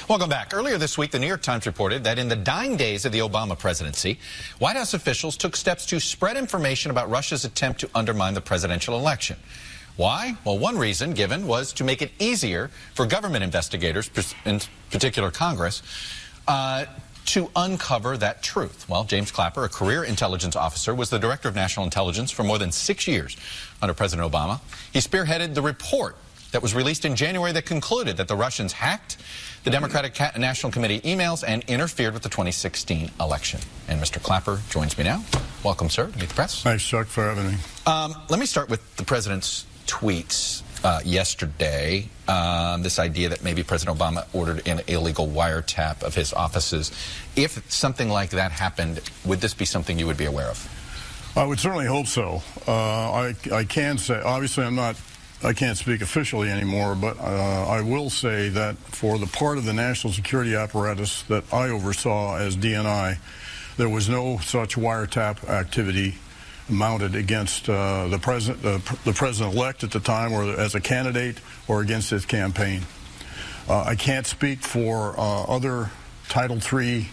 Welcome back. Earlier this week, the New York Times reported that in the dying days of the Obama presidency, White House officials took steps to spread information about Russia's attempt to undermine the presidential election. Why? Well, one reason given was to make it easier for government investigators, in particular Congress, to uncover that truth. Well, James Clapper, a career intelligence officer, was the director of national intelligence for more than 6 years under President Obama. He spearheaded the report that was released in January that concluded that the Russians hacked the Democratic National Committee emails and interfered with the 2016 election. And Mr. Clapper joins me now. Welcome, sir, to Meet the Press. Thanks, Chuck, for having me. Let me start with the president's tweets yesterday. This idea that maybe President Obama ordered an illegal wiretap of his offices. If something like that happened, would this be something you would be aware of? I would certainly hope so. I can say, obviously I can't speak officially anymore, but I will say that for the part of the national security apparatus that I oversaw as DNI, there was no such wiretap activity mounted against the president-elect at the time, or as a candidate, or against his campaign. I can't speak for other Title III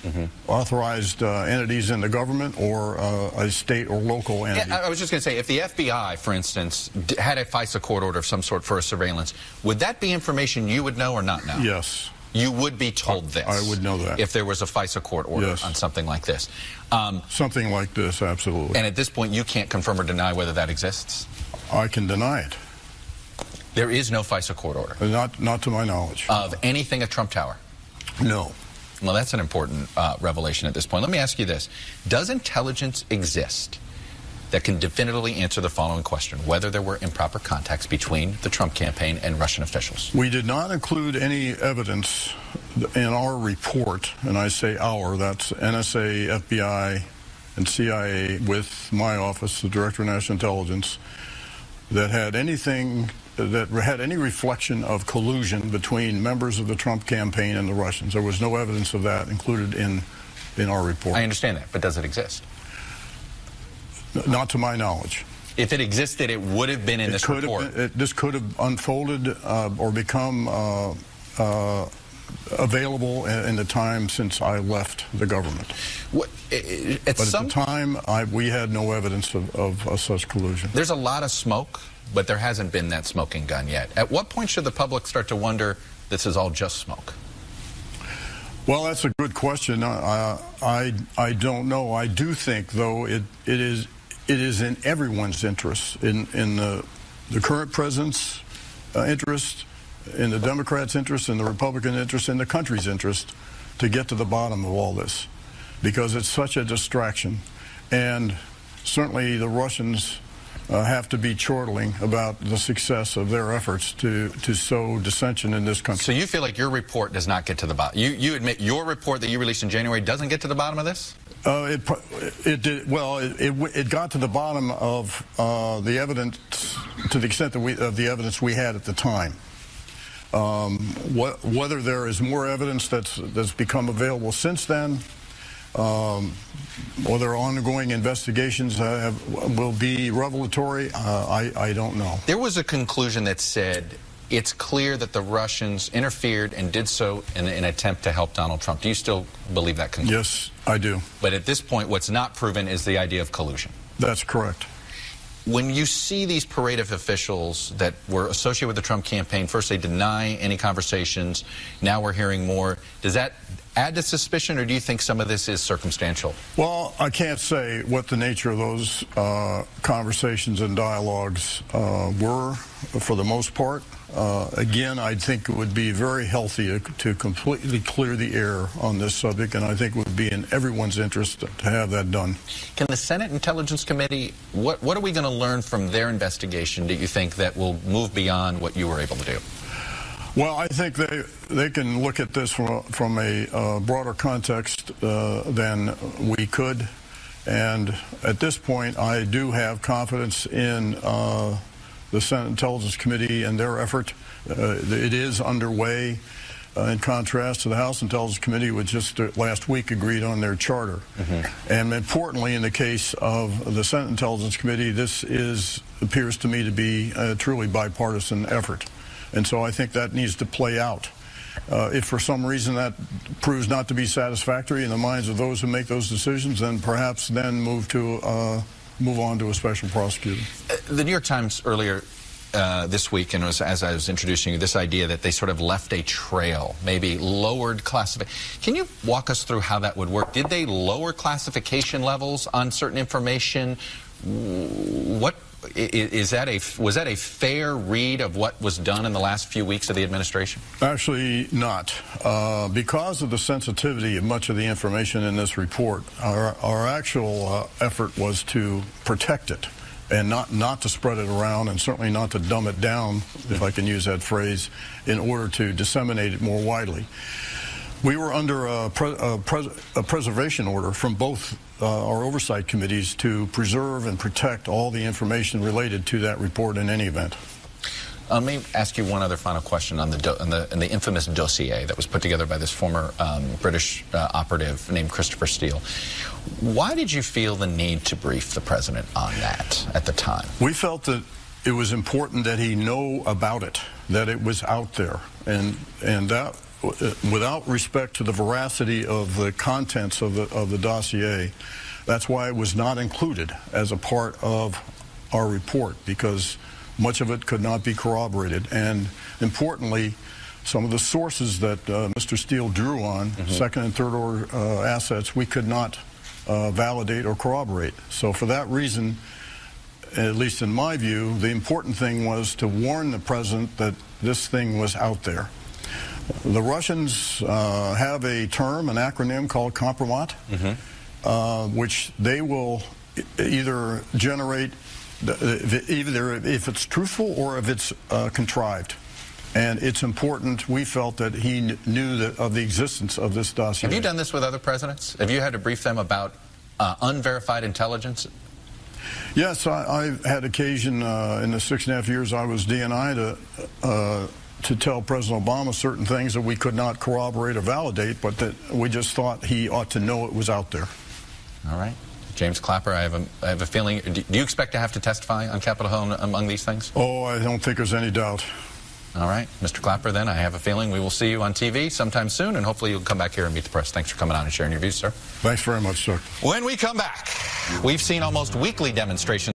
authorized entities in the government, or a state or local entity. Yeah, I was just going to say, if the FBI, for instance, had a FISA court order of some sort for a surveillance, would that be information you would know or not know? Yes. You would be told this? I would know that. If there was a FISA court order on something like this? Something like this, absolutely. And at this point, you can't confirm or deny whether that exists? I can deny it. There is no FISA court order? Not to my knowledge. Of anything at Trump Tower? No. Well, that's an important revelation at this point. Let me ask you this. Does intelligence exist that can definitively answer the following question, whether there were improper contacts between the Trump campaign and Russian officials? We did not include any evidence in our report, and I say our, that's NSA, FBI, and CIA, with my office, the Director of National Intelligence, that had anything that had any reflection of collusion between members of the Trump campaign and the Russians. There was no evidence of that included in our report. I understand that, but does it exist? Not to my knowledge. If it existed, it would have been in this report. This could have unfolded or become available in the time since I left the government. At the time, we had no evidence of such collusion. There's a lot of smoke, but there hasn't been that smoking gun yet. At what point should the public start to wonder this is all just smoke? Well, that's a good question. I don't know. I do think, though, it is in everyone's interest, in the current president's interest, in the Democrats' interest, in the Republican interest, in the country's interest, to get to the bottom of all this, because it's such a distraction. And certainly the Russians have to be chortling about the success of their efforts to sow dissension in this country. So you feel like your report does not get to the bottom? You admit your report that you released in January doesn't get to the bottom of this? It did. Well, it got to the bottom of the evidence, to the extent that of the evidence we had at the time. Whether there is more evidence that's become available since then, whether ongoing investigations will be revelatory, I don't know. There was a conclusion that said it's clear that the Russians interfered and did so in an attempt to help Donald Trump. Do you still believe that conclusion? Yes, I do. But at this point, what's not proven is the idea of collusion. That's correct. When you see these parade of officials that were associated with the Trump campaign, first they deny any conversations, now we're hearing more, does that add to suspicion, or do you think some of this is circumstantial? Well, I can't say what the nature of those conversations and dialogues were, for the most part. Again, I think it would be very healthy to completely clear the air on this subject, and I think it would be in everyone's interest to have that done. Can the Senate Intelligence Committee, what are we going to learn from their investigation, do you think, that will move beyond what you were able to do? Well, I think they can look at this from a broader context than we could. And at this point, I do have confidence in the Senate Intelligence Committee and their effort. It is underway, in contrast to the House Intelligence Committee, which just last week agreed on their charter. And importantly, in the case of the Senate Intelligence Committee, this appears to me to be a truly bipartisan effort. And so I think that needs to play out. If for some reason that proves not to be satisfactory in the minds of those who make those decisions, then perhaps then move on to a special prosecutor. The New York Times earlier this week, and as I was introducing you, this idea that they sort of left a trail, maybe lowered classification. Can you walk us through how that would work? Did they lower classification levels on certain information? What was that a fair read of what was done in the last few weeks of the administration? Actually not. Because of the sensitivity of much of the information in this report, our actual effort was to protect it and not to spread it around, and certainly not to dumb it down, if I can use that phrase, in order to disseminate it more widely. We were under a preservation order from both our oversight committees to preserve and protect all the information related to that report in any event. Let me ask you one other final question on the infamous dossier that was put together by this former British operative named Christopher Steele. Why did you feel the need to brief the president on that at the time? We felt that it was important that he know about it, that it was out there, and that, without respect to the veracity of the contents of the dossier, that's why it was not included as a part of our report, because much of it could not be corroborated. And importantly, some of the sources that Mr. Steele drew on, second and third order assets, we could not validate or corroborate. So for that reason, at least in my view, the important thing was to warn the president that this thing was out there. The Russians have a term, an acronym called Kompromat, which they will either generate either if it's truthful or if it's contrived. And it's important, we felt, that he knew of the existence of this dossier. Have you done this with other presidents? Have you had to brief them about unverified intelligence? Yes, I've had occasion in the 6.5 years I was DNI to tell President Obama certain things that we could not corroborate or validate, but that we just thought he ought to know it was out there. All right. James Clapper, I have a feeling, do you expect to have to testify on Capitol Hill among these things? Oh, I don't think there's any doubt. All right. Mr. Clapper, then, I have a feeling we will see you on TV sometime soon, and hopefully you'll come back here and meet the press. Thanks for coming on and sharing your views, sir. Thanks very much, sir. When we come back, we've seen almost weekly demonstrations